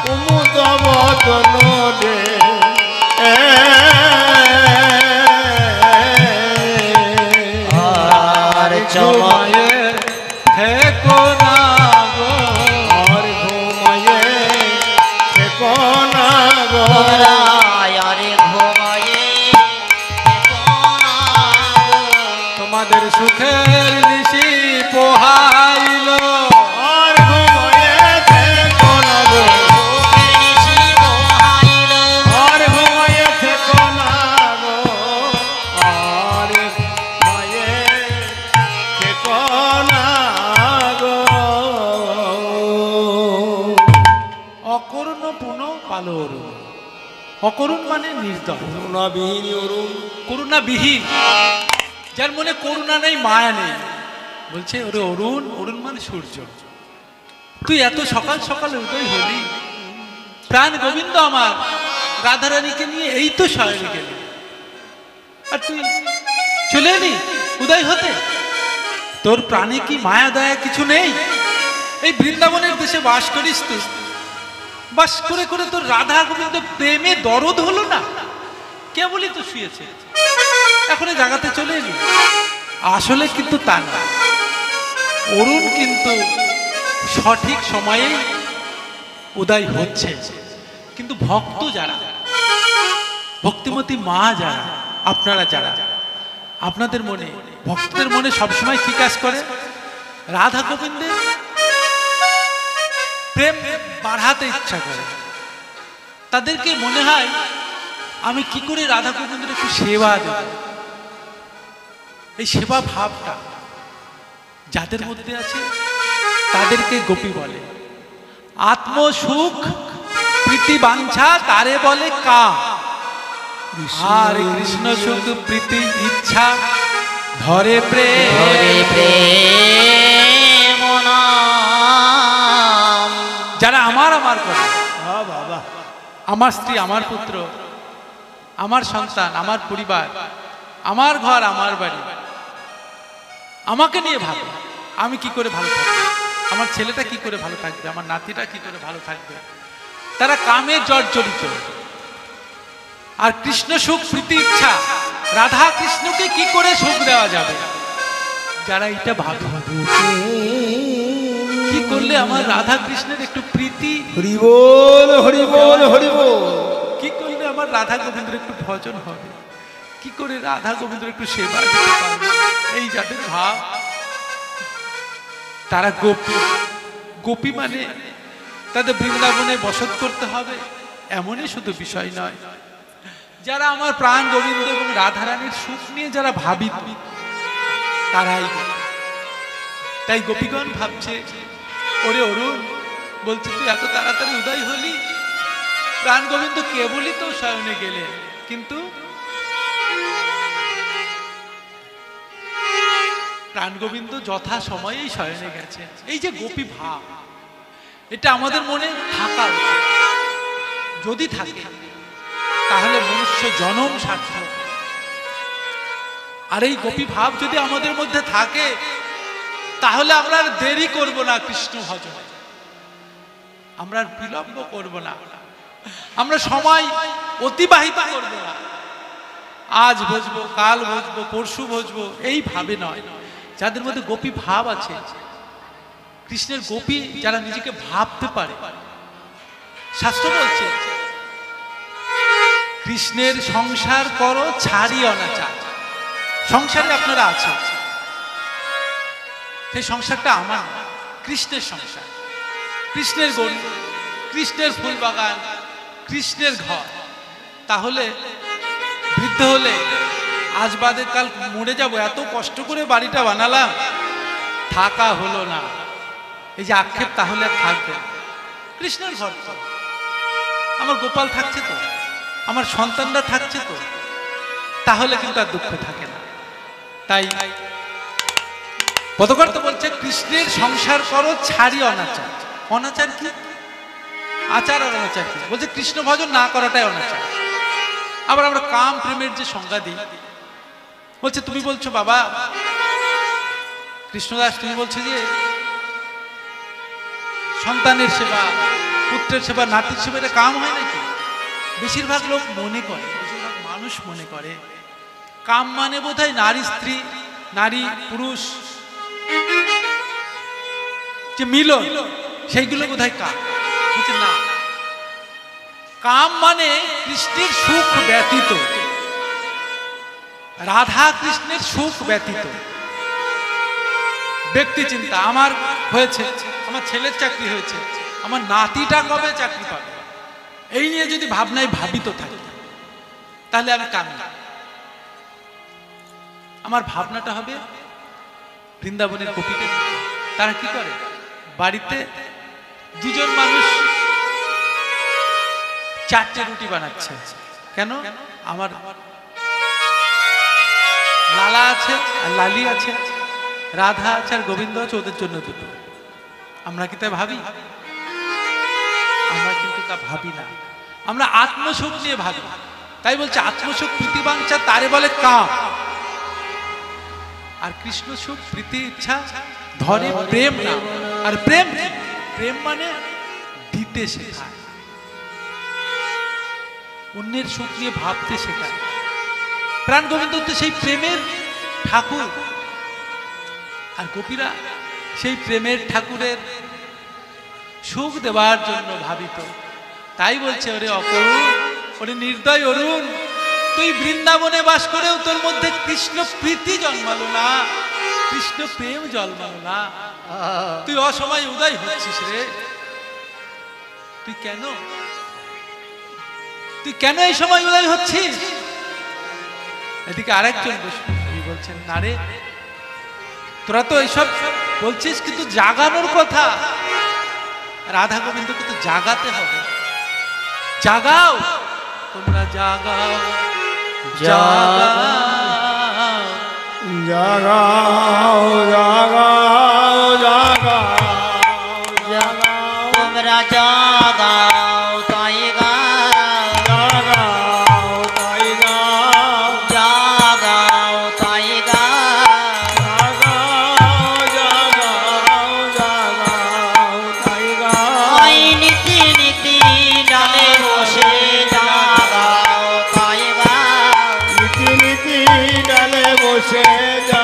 কুমুদ বদন রে আর চমক ঘুমায়ে থেকো না গো আর ঘুমায়ে থেকো না গো আরে ঘুমায়ে থেকো না গো তোমাদের সুখের নিশি পোহাইল আর ঘুমায়ে থেকো না গো সুখের নিশি বহাইল আর ঘুমায়ে থেকো না গো আর ঘুমায়ে থেকো না গো অকরুণ পুন পাল অরুণ অকরুণ মানে নির্দয় নবীন অরুণ করুণা বিহীন যার মনে করুণা নেই মায়া নেই বলছে ওরে অরুণ অরুণ মানে সূর্য তুই এত সকাল সকাল উদয় হলি প্রাণ গোবিন্দ আমার রাধারানীকে নিয়ে এই তো শয়নে গেলি আর তুই চলে এলি উদয় হতে তোর প্রাণে কি মায়া দয়া কিছু নেই এই বৃন্দাবনের দেশে বাস করিস তুই বাস করে করে তোর রাধা গোবিন্দ প্রেমে দরদ হলো না কেবলই তো শুয়েছে এখন এই জায়গাতে চলে এলি আসলে কিন্তু তা না অরুণ কিন্তু সঠিক সময়ে উদয় হচ্ছে কিন্তু ভক্ত যারা ভক্তিমতী মা যারা আপনারা যারা আপনাদের মনে ভক্তদের মনে সবসময় কি কাজ করে রাধা গোবিন্দের প্রেম বাড়াতে ইচ্ছা করে তাদেরকে মনে হয় আমি কি করে রাধা গোবিন্দের একটু সেবা দেব এই সেবা ভাবটা যাদের মধ্যে আছে তাদেরকে গোপী বলে আত্মসুখ প্রীতি বাঞ্ছা তারে বলে কা আর কৃষ্ণ সুখ প্রীতি ইচ্ছা ধরে প্রেম হরে প্রেম নাম যারা আমার আমার করে বাবা আমার স্ত্রী আমার পুত্র আমার সন্তান আমার পরিবার আমার ঘর আমার বাড়ি আমাকে নিয়ে ভাবে আমি কি করে ভালো থাকবো আমার ছেলেটা কি করে ভালো থাকবে আমার নাতিটা কি করে ভালো থাকবে তারা কামে জর্জরিত আর কৃষ্ণ সুখ প্রীতি ইচ্ছা রাধা কৃষ্ণকে কি করে সুখ দেওয়া যাবে যারা এটা ভাবে কি করলে আমার রাধা কৃষ্ণের একটু প্রীতি হরি বল হরি বল হরি বল কি করলে আমার রাধা গোবিন্দের একটু ভজন হবে কি করে রাধা গোবিন্দের একটু সেবা দিতে পারবে এই যাদের ভাব তারা গোপী গোপী মানে তাদের বৃন্দাবনে বসত করতে হবে এমনই শুধু বিষয় নয় যারা আমার প্রাণ গোবিন্দ এবং রাধারানীর সুখ নিয়ে যারা ভাবিত তারাই তাই গোপীগণ ভাবছে ওরে অরুণ বলছে তুই এত তাড়াতাড়ি উদয় হলি প্রাণ গোবিন্দ কেবলই তো শয়নে গেলেন কিন্তু প্রাণ গোবিন্দ যথা সময়েই শয়নে গেছে এই যে গোপী ভাব এটা আমাদের মনে থাকা উচিত। যদি থাকে তাহলে মনুষ্য জনম সার্থক আর এই গোপী ভাব যদি আমাদের মধ্যে থাকে তাহলে আমরা আর দেরি করব না কৃষ্ণ ভজনে, আমরা আর বিলম্ব করব না, আমরা সময় অতিবাহিত করব না। আজ ভজবো, কাল ভজবো, পরশু ভজবো, এই ভাবে নয়। যাদের মধ্যে গোপী ভাব আছে, কৃষ্ণের গোপী যারা নিজেকে ভাবতে পারে, শাস্ত্র বলছে কৃষ্ণের সংসার করো ছাড়ি অনাচার। সংসারে আপনারা আছেন, সেই সংসারটা আমার না, কৃষ্ণের সংসার, কৃষ্ণের গরু, কৃষ্ণের ফুল বাগান, কৃষ্ণের ঘর। তাহলে বৃদ্ধ হলে আজ বাদে কাল মরে যাব, এত কষ্ট করে বাড়িটা বানালাম, থাকা হলো না, এই যে আক্ষেপ তাহলে আর থাকবে না। কৃষ্ণের ঘর তো, আমার গোপাল থাকছে তো, আমার সন্তানরা থাকছে তো, তাহলে কিন্তু আর দুঃখ থাকে না। তাই পদকর্তা বলছে কৃষ্ণের সংসার করো ছাড়ি অনাচার। অনাচার কি? আচার আর অনাচার কি? বলছে কৃষ্ণ ভজন না করাটাই অনাচার। আবার আমরা কাম প্রেমের যে সংজ্ঞা দিই, বলছে তুমি বলছো বাবা কৃষ্ণদাস, তুমি বলছো যে সন্তানের সেবা, পুত্রের সেবা, নাতির সেবা, এটা কাম হয় নাকি? বেশিরভাগ লোক মনে করে, বেশিরভাগ মানুষ মনে করে কাম মানে বোধহয় নারী স্ত্রী, নারী পুরুষ যে মিলন, সেইগুলো বোধহয় কাম। বলছে না, কাম মানে কৃষ্ণের সুখ ব্যতীত, রাধা কৃষ্ণের সুখ ব্যতীত ব্যক্তি চিন্তা। আমার হয়েছে, আমার ছেলের চাকরি হয়েছে, আমার নাতিটা কবে চাকরি পাবে, এই নিয়ে যদি ভাবনায় ভাবিত থাকি তাহলে আমি কামি। আমার ভাবনাটা হবে বৃন্দাবনের গোপীকে। তারা কি করে, বাড়িতে দুজন মানুষ 4টে রুটি বানাচ্ছে। কেন? আমার লালা আছে আর লালি আছে, রাধা আছে আর গোবিন্দ আছে, ওদের জন্য দুটো। আমরা কি তাই ভাবি? আমরা কিন্তু তা ভাবি না, আমরা আত্মসুখ নিয়ে ভাবি। তাই বলছে আত্মসুখ প্রীতিবাঞ্ছা তারে বলে কাম, আর কৃষ্ণ সুখ প্রীতি ইচ্ছা ধরে প্রেম না। আর প্রেম কি? প্রেম মানে দিতে শেখায়, অন্যের সুখ নিয়ে ভাবতে শেখায়। প্রাণ গোবিন্দ তো সেই প্রেমের ঠাকুর, আর গোপীরা সেই প্রেমের ঠাকুরের সুখ দেওয়ার জন্য ভাবিত। তাই বলছে ওরে অকরুণ, ওরে নির্দয় অরুণ, তুই বৃন্দাবনে বাস করেও তোর মধ্যে কৃষ্ণ প্রীতি জন্মালো না, কৃষ্ণ প্রেম জন্মালো না। তুই অসময় উদয় হচ্ছিস রে, তুই কেন, তুই কেন এই সময় উদয় হচ্ছিস? এদিকে আরেকজন বলছেন না রে, তোরা তো এইসব বলছিস কিন্তু জাগানোর কথা, রাধা গোবিন্দকে তো জাগাতে হবে। জাগাও তোমরা, জাগাও জাগাও জাগাও জাগাও জাগাও জাগাও, তোমরা জাগাও তাই গাও, জাগাও তাই গাও, জাগাও তাই গাও, জাগাও জাগাও তাই গাও। ওই নীতি নীতি ডালে বসে জাগাও তাই গাও, নীতি নীতি ডালে বসে যা